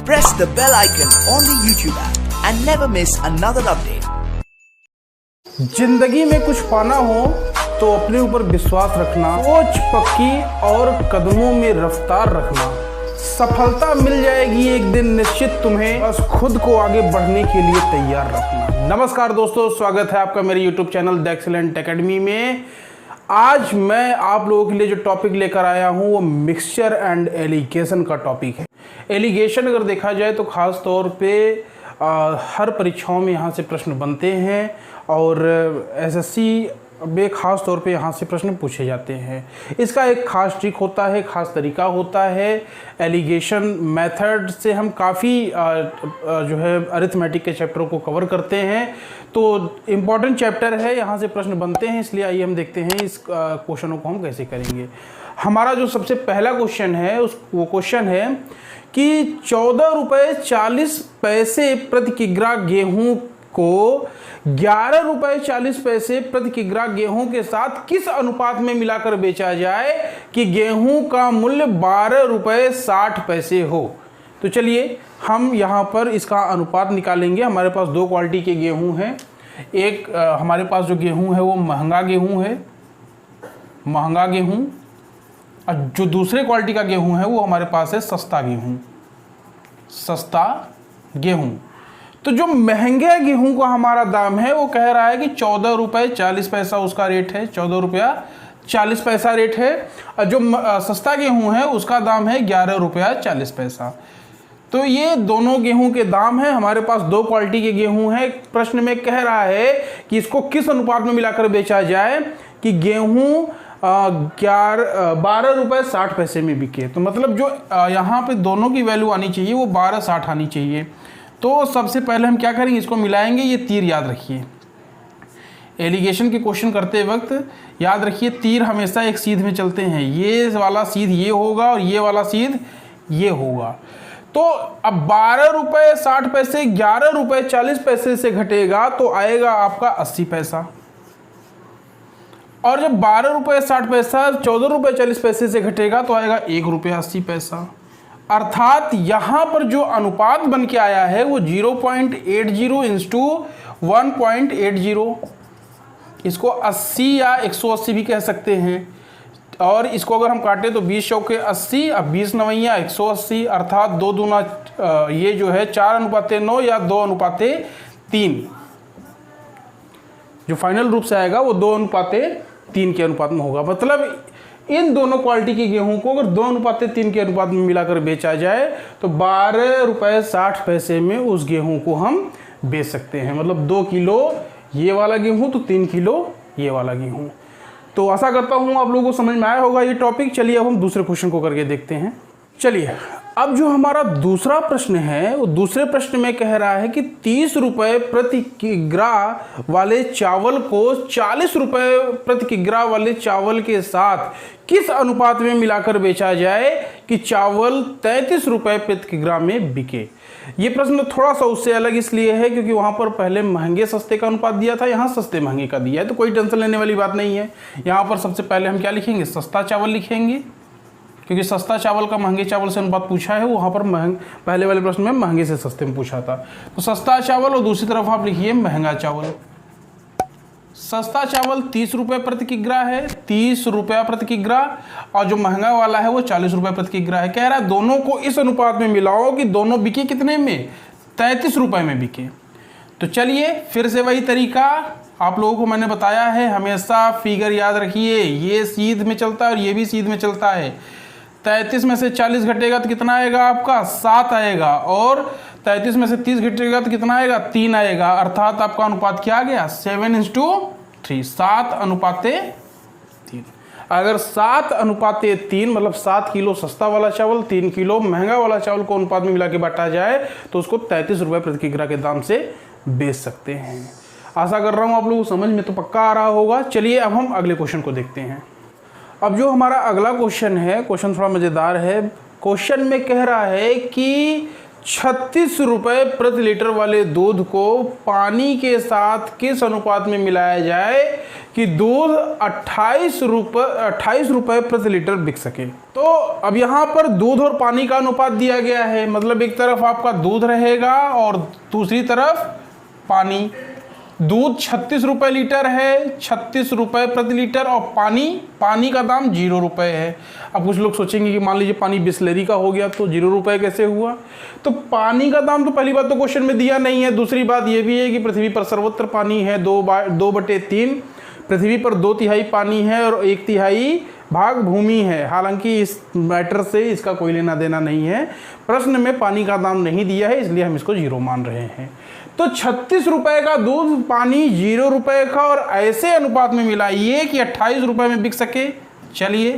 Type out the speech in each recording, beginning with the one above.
Press the bell icon on the YouTube app and never miss another update. जिंदगी में कुछ पाना हो तो अपने ऊपर विश्वास रखना, सोच पक्की और कदमों में रफ्तार रखना। सफलता मिल जाएगी एक दिन निश्चित तुम्हें, बस खुद को आगे बढ़ने के लिए तैयार रखना। नमस्कार दोस्तों, स्वागत है आपका मेरे YouTube channel the excellent academy में। आज मैं आप लोगों के लिए जो टॉपिक लेकर आया हूं वो मिक्सचर एंड एलिगेशन का टॉपिक है। एलिगेशन अगर देखा जाए तो ख़ास तौर पे हर परीक्षाओं में यहाँ से प्रश्न बनते हैं और एसएससी में ख़ास तौर पे यहाँ से प्रश्न पूछे जाते हैं। इसका एक ख़ास ट्रिक होता है, ख़ास तरीका होता है। एलिगेशन मेथड से हम काफ़ी जो है अरिथमेटिक के चैप्टरों को कवर करते हैं, तो इम्पॉर्टेंट चैप्टर है, यहाँ से प्रश्न बनते हैं। इसलिए आइए हम देखते हैं इस क्वेश्चनों को हम कैसे करेंगे। हमारा जो सबसे पहला क्वेश्चन है वो क्वेश्चन है कि 14 रुपये 40 पैसे प्रति किग्रा गेहूँ को 11 रुपये 40 पैसे प्रति किग्रा गेहूं के साथ किस अनुपात में मिलाकर बेचा जाए कि गेहूं का मूल्य 12 रुपये 60 पैसे हो। तो चलिए हम यहाँ पर इसका अनुपात निकालेंगे। हमारे पास दो क्वालिटी के गेहूं हैं। एक हमारे पास जो गेहूं है वो महंगा गेहूं है, महंगा गेहूं, और जो दूसरे क्वालिटी का गेहूं है वो हमारे पास है सस्ता गेहूं, सस्ता गेहूं। तो जो महंगे गेहूं का हमारा दाम है वो कह रहा है कि 14 रुपये 40 पैसा उसका रेट है, 14 रुपया 40 पैसा रेट है। और जो सस्ता गेहूं है उसका दाम है 11 रुपया 40 पैसा। तो ये दोनों गेहूं के दाम हैं। हमारे पास दो क्वालिटी के गेहूं हैं। प्रश्न में कह रहा है कि इसको किस अनुपात में मिलाकर बेचा जाए कि गेहूं 12 रुपये 60 पैसे में बिके। तो मतलब जो यहाँ पे दोनों की वैल्यू आनी चाहिए वो 12.60 आनी चाहिए। तो सबसे पहले हम क्या करेंगे, इसको मिलाएंगे। ये तीर याद रखिए, एलिगेशन के क्वेश्चन करते वक्त याद रखिए तीर हमेशा एक सीध में चलते हैं। ये वाला सीध ये होगा और ये वाला सीध ये होगा। तो अब 12 रुपये 60 पैसे 11 रुपये 40 पैसे से घटेगा तो आएगा आपका 80 पैसा। और जब 12 रुपये 60 पैसा 14 रुपये 40 पैसे से घटेगा तो आएगा 1 रुपया 80 पैसा। अर्थात यहाँ पर जो अनुपात बन के आया है वो 0.80 इंस्टू 1.80, इसको 80 या 180 भी कह सकते हैं। और इसको अगर हम काटें तो 20 चौके 80 और 20 नवैया 180, अर्थात 2 दूना ये जो है 4:9 या 2:3। जो फाइनल रूप से आएगा वो 2:3 के अनुपात में होगा। मतलब इन दोनों क्वालिटी के गेहूं को अगर 2:3 के अनुपात में मिलाकर बेचा जाए तो 12 रुपये 60 पैसे में उस गेहूं को हम बेच सकते हैं। मतलब 2 किलो ये वाला गेहूं तो 3 किलो ये वाला गेहूं। तो आशा करता हूं आप लोगों को समझ में आया होगा ये टॉपिक। चलिए अब हम दूसरे क्वेश्चन को करके देखते हैं। चलिए अब जो हमारा दूसरा प्रश्न है वो दूसरे प्रश्न में कह रहा है कि 30 रुपये प्रति किग्रा वाले चावल को 40 रुपये प्रति किग्रा वाले चावल के साथ किस अनुपात में मिलाकर बेचा जाए कि चावल 33 रुपये प्रति किग्रा में बिके। ये प्रश्न थोड़ा सा उससे अलग इसलिए है क्योंकि वहाँ पर पहले महंगे सस्ते का अनुपात दिया था, यहाँ सस्ते महंगे का दिया है। तो कोई टेंशन लेने वाली बात नहीं है। यहाँ पर सबसे पहले हम क्या लिखेंगे, सस्ता चावल लिखेंगे, क्योंकि सस्ता चावल का महंगे चावल से अनुपात पूछा है। वहाँ पर पहले वाले प्रश्न में महंगे से सस्ते में पूछा था। तो सस्ता चावल और दूसरी तरफ आप लिखिए महंगा चावल। सस्ता चावल 30 रुपये प्रति किग्रा है, 30 रुपया प्रति किग्रा, और जो महंगा वाला है वो 40 रुपये प्रति किग्रा है। कह रहा है दोनों को इस अनुपात में मिलाओ कि दोनों बिके कितने में, 33 रुपये में बिके। तो चलिए फिर से वही तरीका आप लोगों को मैंने बताया है। हमेशा फिगर याद रखिए, ये सीध में चलता है और ये भी सीध में चलता है। 33 में से 40 घटेगा तो कितना आएगा आपका, 7 आएगा। और 33 में से 30 घटेगा तो कितना आएगा, 3 आएगा। अर्थात आपका अनुपात क्या आ गया, 7:3, 7:3। अगर 7:3 मतलब 7 किलो सस्ता वाला चावल 3 किलो महंगा वाला चावल को अनुपात में मिला के बांटा जाए तो उसको 33 रुपये प्रति किग्रा के दाम से बेच सकते हैं। आशा कर रहा हूँ आप लोगों को समझ में तो पक्का आ रहा होगा। चलिए अब हम अगले क्वेश्चन को देखते हैं। अब जो हमारा अगला क्वेश्चन है, क्वेश्चन थोड़ा मज़ेदार है। क्वेश्चन में कह रहा है कि 36 रुपए प्रति लीटर वाले दूध को पानी के साथ किस अनुपात में मिलाया जाए कि दूध 28 रुपए प्रति लीटर बिक सके। तो अब यहाँ पर दूध और पानी का अनुपात दिया गया है, मतलब एक तरफ आपका दूध रहेगा और दूसरी तरफ पानी। दूध 36 रुपए लीटर है, 36 रुपए प्रति लीटर, और पानी का दाम 0 रुपए है। अब कुछ लोग सोचेंगे कि मान लीजिए पानी बिस्लरी का हो गया तो 0 रुपए कैसे हुआ। तो पानी का दाम तो पहली बात तो क्वेश्चन में दिया नहीं है। दूसरी बात ये भी है कि पृथ्वी पर सर्वत्र पानी है 2/3, पृथ्वी पर 2/3 पानी है और 1/3 भाग भूमि है। हालांकि इस मैटर से इसका कोई लेना देना नहीं है, प्रश्न में पानी का दाम नहीं दिया है, इसलिए हम इसको 0 मान रहे हैं। तो 36 रुपए का दूध, पानी 0 रुपए का, और ऐसे अनुपात में मिलाइए कि 28 रुपए में बिक सके। चलिए,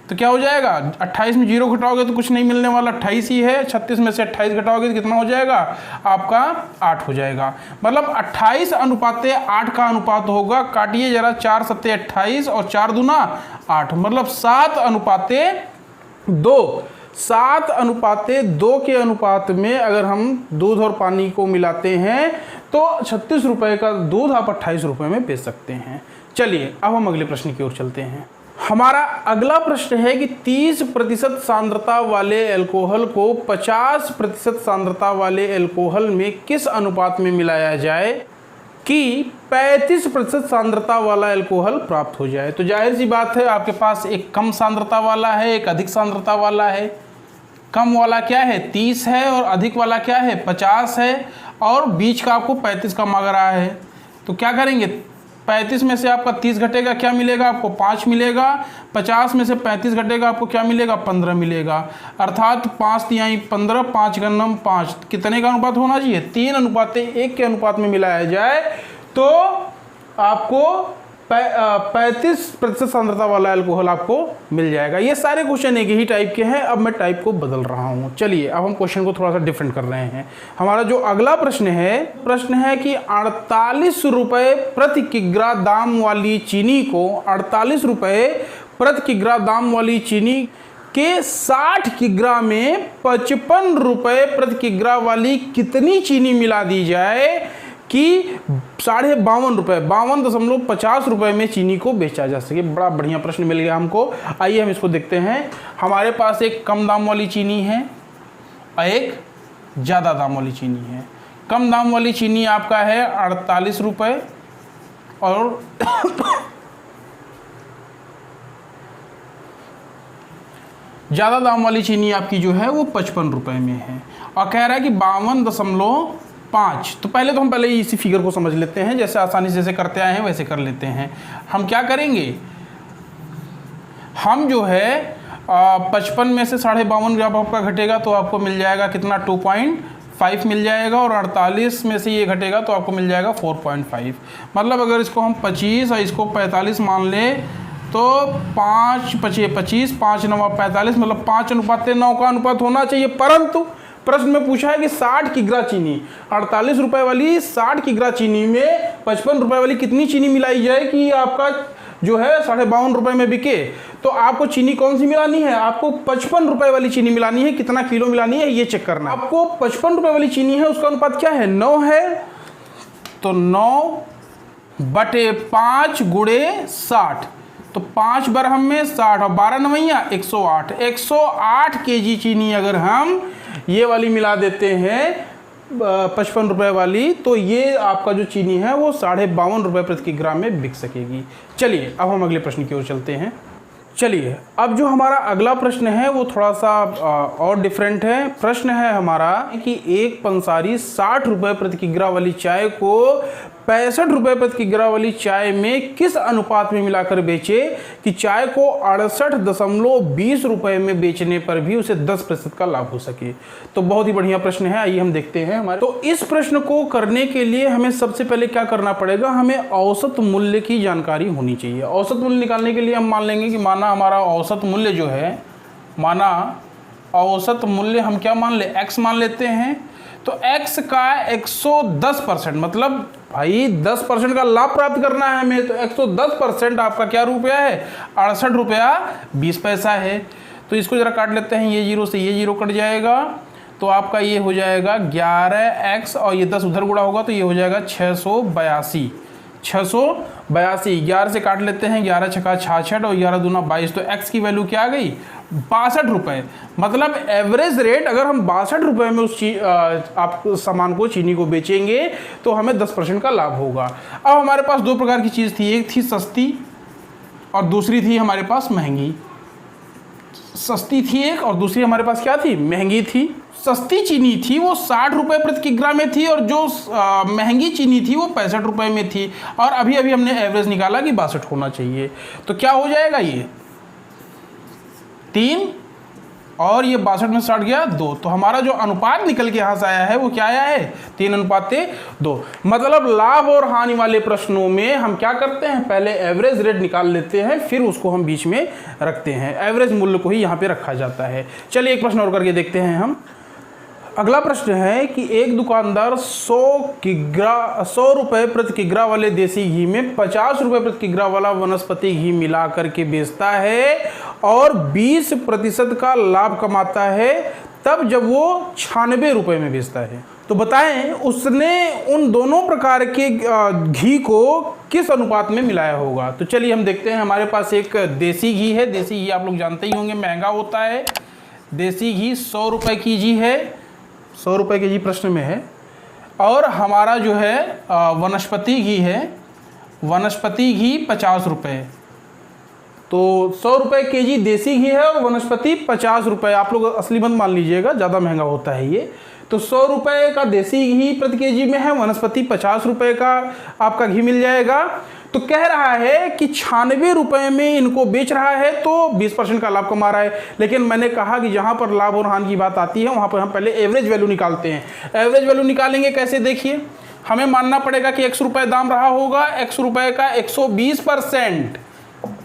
तो क्या हो जाएगा, 28 में 0 घटाओगे तो कुछ नहीं मिलने वाला, 28 ही है। 36 में से 28 घटाओगे तो कितना हो जाएगा आपका, 8 हो जाएगा। मतलब 28:8 का अनुपात होगा। काटिए जरा, 4 7 28 और 4 दूना 8, मतलब 7:2। 7:2 के अनुपात में अगर हम दूध और पानी को मिलाते हैं तो 36 रुपए का दूध आप 28 रुपए में बेच सकते हैं। चलिए, अब हम अगले प्रश्न की ओर चलते हैं। हमारा अगला प्रश्न है कि 30% सांद्रता वाले अल्कोहल को 50% सांद्रता वाले अल्कोहल में किस अनुपात में मिलाया जाए कि 35% सांद्रता वाला अल्कोहल प्राप्त हो जाए। तो जाहिर सी बात है, आपके पास एक कम सांद्रता वाला है, एक अधिक सांद्रता वाला है। कम वाला क्या है, 30 है, और अधिक वाला क्या है, 50 है, और बीच का आपको 35 का मांग रहा है। तो क्या करेंगे, 35 में से आपका 30 घटेगा, क्या मिलेगा आपको, 5 मिलेगा। 50 में से 35 घटेगा, आपको क्या मिलेगा, 15 मिलेगा। अर्थात 5 तिहाई 15, 5 गन्नम 5, कितने का अनुपात होना चाहिए, 3:1 के अनुपात में मिलाया जाए तो आपको 35% सांद्रता वाला अल्कोहल आपको मिल जाएगा। ये सारे क्वेश्चन एक ही टाइप के हैं, अब मैं टाइप को बदल रहा हूँ। चलिए, अब हम क्वेश्चन को थोड़ा सा डिफरेंट कर रहे हैं। हमारा जो अगला प्रश्न है कि 48 रुपए प्रति किग्रा दाम वाली चीनी को 48 रुपए प्रति किग्रा दाम वाली चीनी के 60 किग्रा में 55 रुपए प्रति किग्रा वाली कितनी चीनी मिला दी जाए कि 52.5 रुपये 52.50 रुपये में चीनी को बेचा जा सके। बड़ा बढ़िया प्रश्न मिल गया हमको। आइए हम इसको देखते हैं। हमारे पास एक कम दाम वाली चीनी है और एक ज़्यादा दाम वाली चीनी है। कम दाम वाली चीनी आपका है 48 रुपये और ज़्यादा दाम वाली चीनी आपकी जो है वो 55 रुपये में है और कह रहा है कि 52.5। तो पहले तो हम इसी फिगर को समझ लेते हैं, जैसे आसानी से जैसे करते आए हैं वैसे कर लेते हैं। हम क्या करेंगे, हम जो है 55 में से 52.5 जब आपका घटेगा तो आपको मिल जाएगा कितना 2.5 मिल जाएगा और 48 में से ये घटेगा तो आपको मिल जाएगा 4.5। मतलब अगर इसको हम 25 और इसको 45 मान लें तो 5 25 25 5 9 45 मतलब 5:9 का अनुपात होना चाहिए। परंतु प्रश्न में पूछा है कि 60 किग्रा चीनी 48 रुपए वाली 60 किग्रा चीनी में 55 रुपए वाली कितनी चीनी मिलाई जाए कि आपका जो है 52.5 रुपए में बिके। तो आपको चीनी कौन सी मिलानी है, आपको 55 रुपए वाली चीनी मिलानी है। कितना किलो मिलानी है ये चेक करना। आपको 55 रुपए वाली चीनी है, उसका अनुपात क्या है 9 है। तो 9/5 × 60 तो 5 बरहम में 60 और 12 नवैया 108। 108 kg चीनी अगर हम ये वाली मिला देते हैं 55 रुपए वाली तो ये आपका जो चीनी है वो 52.5 रुपये प्रति किग्रा में बिक सकेगी। चलिए अब हम अगले प्रश्न की ओर चलते हैं। चलिए अब जो हमारा अगला प्रश्न है वो थोड़ा सा और डिफरेंट है। प्रश्न है हमारा कि एक पंसारी 60 रुपये प्रति किग्रा वाली चाय को 65 रुपये प्रति किग्रा वाली चाय में किस अनुपात में मिलाकर बेचे कि चाय को 68.20 रुपये में बेचने पर भी उसे 10% का लाभ हो सके। तो बहुत ही बढ़िया प्रश्न है, आइए हम देखते हैं हमारे। तो इस प्रश्न को करने के लिए हमें सबसे पहले क्या करना पड़ेगा, हमें औसत मूल्य की जानकारी होनी चाहिए। औसत मूल्य निकालने के लिए हम मान लेंगे कि माना हमारा औसत मूल्य जो है, माना औसत मूल्य हम क्या मान ले, x मान लेते हैं। तो x का 110% मतलब भाई 10% का लाभ प्राप्त करना है हमें, तो 110% आपका क्या रुपया है 68 रुपया 20 पैसा है। तो इसको जरा काट लेते हैं, ये 0 से ये 0 कट जाएगा तो तो आपका ये हो जाएगा 11x और ये 10 उधर गुणा होगा तो ये हो जाएगा 682। 682 11 से काट लेते हैं, 11 छक्का 66 और 11 दूना 22। तो x की वैल्यू क्या आ गई? 62 रुपये। मतलब एवरेज रेट अगर हम 62 रुपये में उस आप सामान को, चीनी को बेचेंगे तो हमें 10% का लाभ होगा। अब हमारे पास दो प्रकार की चीज़ थी, एक थी सस्ती और दूसरी थी हमारे पास महंगी। सस्ती थी एक और दूसरी हमारे पास क्या थी? महंगी थी। सस्ती चीनी थी वो 60 रुपये प्रति किग्रा में थी और जो महंगी चीनी थी वो 65 रुपये में थी। और अभी अभी हमने एवरेज निकाला कि 62 होना चाहिए। तो क्या हो जाएगा? ये 3 और ये 62 में 60 गया 2। तो हमारा जो अनुपात निकल के यहाँ से आया है वो क्या आया है? 3:2। मतलब लाभ और हानि वाले प्रश्नों में हम क्या करते हैं? पहले एवरेज रेट निकाल लेते हैं, फिर उसको हम बीच में रखते हैं। एवरेज मूल्य को ही यहाँ पे रखा जाता है। चलिए एक प्रश्न और करके देखते हैं हम। अगला प्रश्न है कि एक दुकानदार 100 रुपये प्रति किग्रा वाले देसी घी में 50 रुपये प्रति किग्रा वाला वनस्पति घी मिला करके बेचता है और 20% का लाभ कमाता है, तब जब वो 96 रुपये में बेचता है। तो बताएं उसने उन दोनों प्रकार के घी को किस अनुपात में मिलाया होगा। तो चलिए हम देखते हैं। हमारे पास एक देसी घी है। देसी घी आप लोग जानते ही होंगे महंगा होता है। देसी घी 100 रुपये की जी है, 100 रुपये के जी प्रश्न में है। और हमारा जो है वनस्पति घी है, वनस्पति घी 50 रुपये। तो 100 रुपये के जी देसी घी है और वनस्पति 50 रुपये। आप लोग असली बंद मान लीजिएगा, ज़्यादा महंगा होता है ये। तो 100 रुपये का देसी घी प्रति के जी में है, वनस्पति 50 रुपये का आपका घी मिल जाएगा। तो कह रहा है कि 96 रुपये में इनको बेच रहा है तो 20% का लाभ कमा रहा है। लेकिन मैंने कहा कि जहाँ पर लाभ और हानि की बात आती है वहाँ पर हम पहले एवरेज वैल्यू निकालते हैं। एवरेज वैल्यू निकालेंगे कैसे? देखिए, हमें मानना पड़ेगा कि 100 रुपये दाम रहा होगा, 100 रुपये का 120%,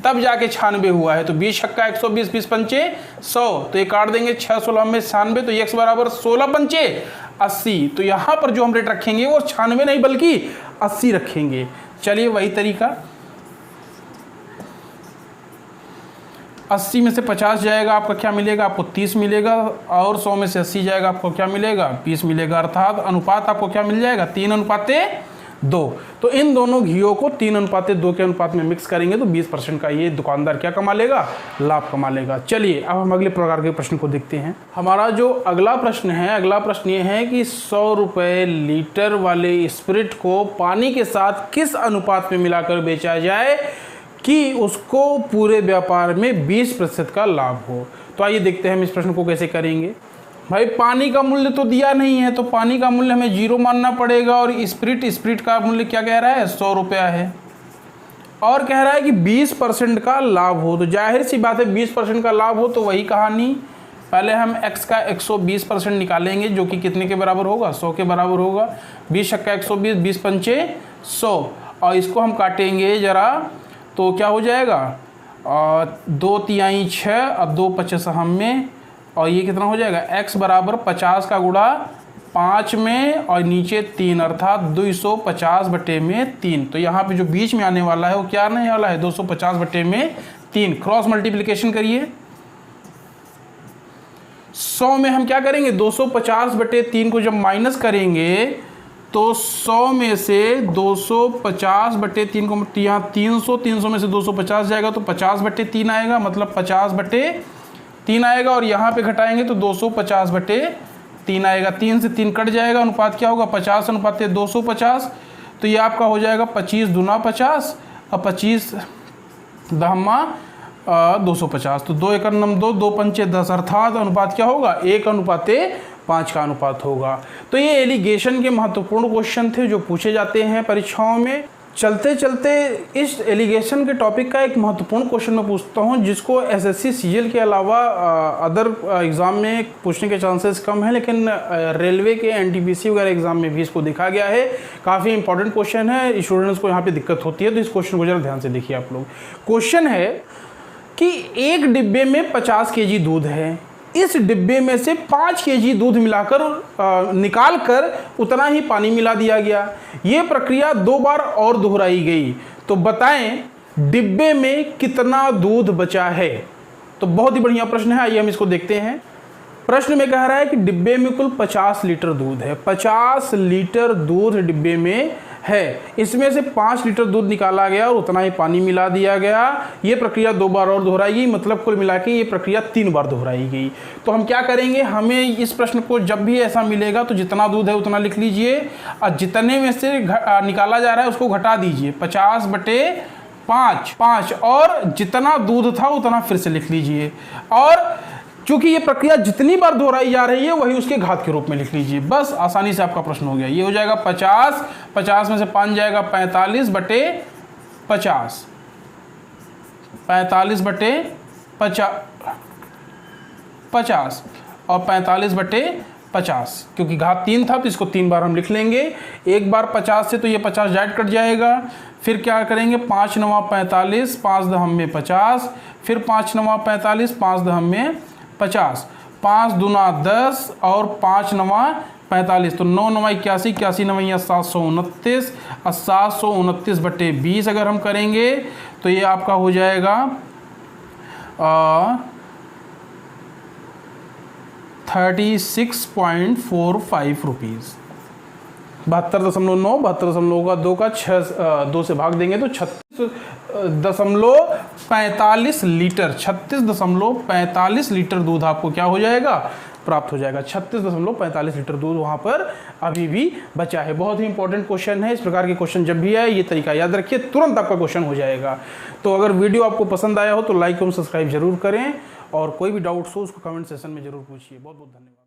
तब जाके 96 हुआ है। तो 20 छक्का 120, 20 पंचे 100, तो ये काट देंगे 6 16 में 96, तो x बराबर 16 पंचे 80। तो यहाँ पर जो हम रेट रखेंगे वो 96 नहीं बल्कि 80 रखेंगे। चलिए वही तरीका, 80 में से 50 जाएगा आपका क्या मिलेगा? आपको 30 मिलेगा। और 100 में से 80 जाएगा आपको क्या मिलेगा? 20 मिलेगा। अर्थात अनुपात आपको क्या मिल जाएगा? 3:2। तो इन दोनों घियों को 3:2 के अनुपात में मिक्स करेंगे तो 20% का ये दुकानदार क्या कमा लेगा? लाभ कमा लेगा। चलिए अब हम अगले प्रकार के प्रश्न को देखते हैं। हमारा जो अगला प्रश्न है, अगला प्रश्न ये है कि 100 रुपये लीटर वाले स्पिरिट को पानी के साथ किस अनुपात में मिलाकर बेचा जाए कि उसको पूरे व्यापार में 20% का लाभ हो। तो आइए देखते हैं हम इस प्रश्न को कैसे करेंगे। भाई पानी का मूल्य तो दिया नहीं है, तो पानी का मूल्य हमें 0 मानना पड़ेगा। और स्पिरिट का मूल्य क्या कह रहा है? 100 रुपया है। और कह रहा है कि 20% का लाभ हो। तो जाहिर सी बात है 20% का लाभ हो तो वही कहानी। पहले हम x का 120% निकालेंगे जो कि कितने के बराबर होगा? 100 के बराबर होगा। 20 छक्का 120, 20 पंचे 100। और इसको हम काटेंगे ज़रा तो क्या हो जाएगा? 2 तिहाई 6 और 2 पचे हम में, और ये कितना हो जाएगा? x बराबर 50 का गुणा 5 में और नीचे 3, अर्थात 250/3। तो यहाँ पे जो बीच में आने वाला है वो क्या आने वाला है? 250/3। क्रॉस मल्टीप्लिकेशन करिए। 100 में हम क्या करेंगे? 250/3 को जब माइनस करेंगे तो 100 में से 250/3 को यहाँ 300 में से 250 जाएगा तो 50/3 आएगा, मतलब 50/3 आएगा। और यहाँ पे घटाएंगे तो 250/3 आएगा। 3 से 3 कट जाएगा, अनुपात क्या होगा? 50:250। तो ये आपका हो जाएगा 25 दूना 50 और 25 दहमा 250। तो 2 एकड़ नम 2, 2 पंचे 10, अर्थात अनुपात क्या होगा? 1:5 का अनुपात होगा। तो ये एलिगेशन के महत्वपूर्ण क्वेश्चन थे जो पूछे जाते हैं परीक्षाओं में। चलते चलते इस एलिगेशन के टॉपिक का एक महत्वपूर्ण क्वेश्चन मैं पूछता हूं जिसको एसएससी सीजीएल के अलावा अदर एग्ज़ाम में पूछने के चांसेस कम है, लेकिन रेलवे के एनटीपीसी वगैरह एग्ज़ाम में भी इसको देखा गया है। काफ़ी इंपॉर्टेंट क्वेश्चन है, स्टूडेंट्स को यहाँ पे दिक्कत होती है, तो इस क्वेश्चन को जरा ध्यान से देखिए आप लोग। क्वेश्चन है कि एक डिब्बे में 50 kg दूध है, इस डिब्बे में से 5 kg दूध मिलाकर निकाल कर उतना ही पानी मिला दिया गया। ये प्रक्रिया 2 बार और दोहराई गई, तो बताएं डिब्बे में कितना दूध बचा है। तो बहुत ही बढ़िया प्रश्न है, आइए हम इसको देखते हैं। प्रश्न में कह रहा है कि डिब्बे में कुल 50 लीटर दूध है। 50 लीटर दूध डिब्बे में है, इसमें से 5 लीटर दूध निकाला गया और उतना ही पानी मिला दिया गया। ये प्रक्रिया 2 बार और दोहराई गई, मतलब कुल मिला के ये प्रक्रिया 3 बार दोहराई गई। तो हम क्या करेंगे, हमें इस प्रश्न को जब भी ऐसा मिलेगा तो जितना दूध है उतना लिख लीजिए और जितने में से निकाला जा रहा है उसको घटा दीजिए। 50/5 और जितना दूध था उतना फिर से लिख लीजिए। और क्योंकि ये प्रक्रिया जितनी बार दोहराई जा रही है वही उसके घात के रूप में लिख लीजिए। बस आसानी से आपका प्रश्न हो गया। ये हो जाएगा 50 में से 5 जाएगा 45/50 45/50 और 45/50 क्योंकि घात 3 था तो इसको 3 बार हम लिख लेंगे। एक बार 50 से तो ये 50 डायरेक्ट कट जाएगा। फिर क्या करेंगे, 5 9 45, 5 दहम में 50, फिर 5 9 45, 5 दहम में 50, 5 दूना 10 और 5 9 45, तो 9 9 81, 81 9 729 और 729/20 अगर हम करेंगे तो ये आपका हो जाएगा 36.45 रुपीज़। 72.9, 72.9 का 2 का 2 से भाग देंगे तो 36.45 लीटर, 36.45 लीटर दूध आपको क्या हो जाएगा, प्राप्त हो जाएगा। 36.45 लीटर दूध वहाँ पर अभी भी बचा है। बहुत ही इंपॉर्टेंट क्वेश्चन है। इस प्रकार के क्वेश्चन जब भी आए ये तरीका याद रखिए, तुरंत आपका क्वेश्चन हो जाएगा। तो अगर वीडियो आपको पसंद आया हो तो लाइक एवं सब्सक्राइब जरूर करें और कोई भी डाउट्स हो उसको कमेंट सेक्शन में जरूर पूछिए। बहुत बहुत धन्यवाद।